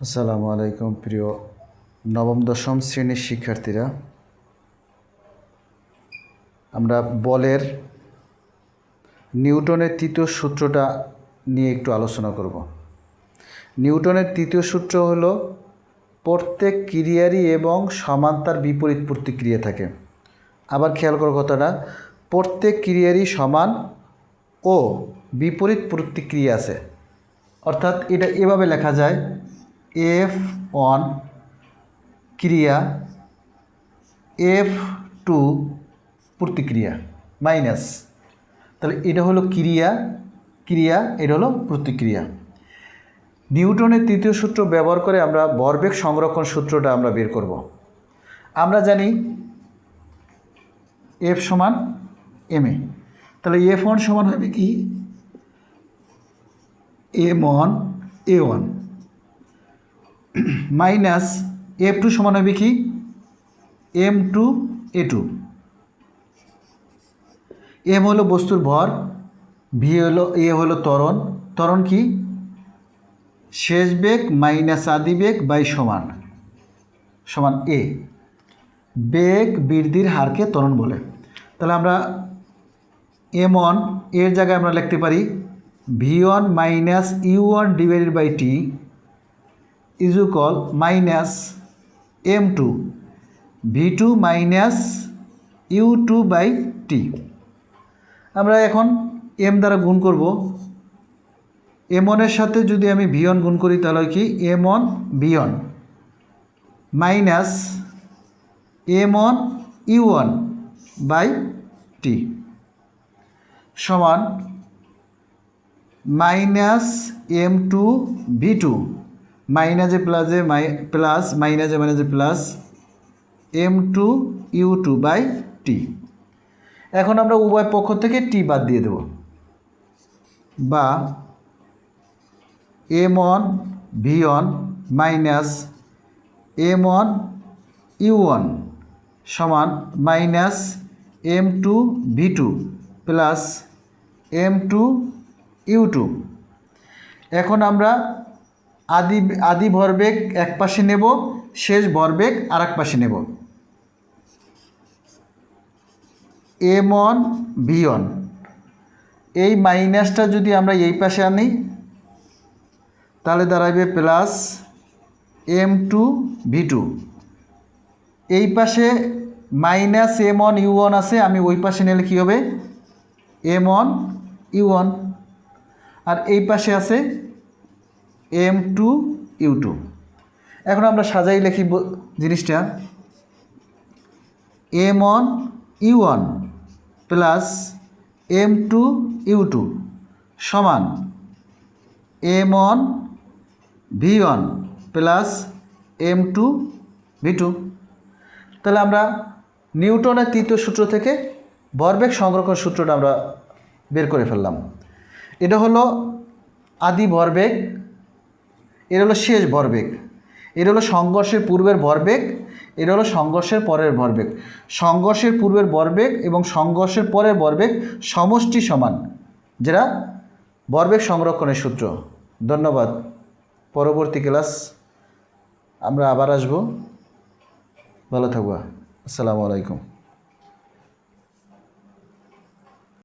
আসসালামু আলাইকুম প্রিয় নবম দশম শ্রেণীর শিক্ষার্থীরা, আমরা বলের নিউটনের তৃতীয় সূত্রটা নিয়ে একটু আলোচনা করব। নিউটনের তৃতীয় সূত্র হলো প্রত্যেক ক্রিয়ারই এবং সমান্তরাল বিপরীত প্রতিক্রিয়া থাকে। আবার খেয়াল করো কথাটা, প্রত্যেক ক্রিয়ারই সমান ও বিপরীত প্রতিক্রিয়া আছে। অর্থাৎ এটা এভাবে লেখা যায়, F1 ক্রিয়া F2 প্রতিক্রিয়া মাইনাস, তাহলে এটা হলো ক্রিয়া এটা হলো প্রতিক্রিয়া। নিউটনের তৃতীয় সূত্র ব্যবহার করে আমরা ভরবেগ সংরক্ষণ সূত্রটা আমরা বের করব। আমরা জানি F সমান ma, তাহলে F1 সমান হবে কি m1 a1 মাইনাস F2 সমান হবে কি m2 a2। m হলো বস্তুর ভর, ভি হলো হলো ত্বরণ কি শেষ বেগ মাইনাস আদি বেগ বাই সমান এ। বেগ বৃদ্ধির হারকে ত্বরণ বলে। তাহলে আমরা m1 এর জায়গায় আমরা লিখতে পারি v1 minus u1 divided by T is equal minus m2 v2 minus u2 by T. আমরা এখন m দ্বারা গুণ করব। m1 এর সাথে যদি আমি v1 গুণ করি তাহলে কি m1 v1 minus m1 u1 by T সমান মাইনাস m2 v2 মাইনাসে প্লাস মাইনাসে প্লাস m2 u2 বাই টি। এখন আমরা উভয় পক্ষ থেকে টি বাদ দিয়ে দেব, বা m1 v1 minus m1 u1 সমান minus m2 v2 plus m2 u2। এখন আমরা আদি ভরবেগ এক পাশে নেব, শেষ ভরবেগ আর এক পাশে নেব। m1 v1 এই মাইনাসটা যদি আমরা এই পাশে আনি তাহলে দাঁড়াবে প্লাস m2 v2। এই পাশে মাইনাস m1 u1 আছে, আমি ওই পাশে নিলে কী হবে m1 u1, আর এই পাশে আছে m2 u2। এখন আমরা সাজাই লিখি জিনিসটা, m1 u1 plus m2 u2 সমান m1 v1 plus m2 v2। তাহলে আমরা নিউটনের তৃতীয় সূত্র থেকে ভরবেগ সংরক্ষণ সূত্রটা আমরা বের করে ফেললাম। এটা হলো আদি ভরবেগ, এটা হলো শেষ ভরবেগ, এটা হলো সংঘর্ষের পূর্বের ভরবেগ, এটা হলো সংঘর্ষের পরের ভরবেগ। সংঘর্ষের পূর্বের ভরবেগ এবং সংঘর্ষের পরের ভরবেগ সমষ্টি সমান, যেটা ভরবেগ সংরক্ষণের সূত্র। ধন্যবাদ। পরবর্তী ক্লাস আমরা আবার আসবো। ভালো থাকবা। আসসালামু আলাইকুম।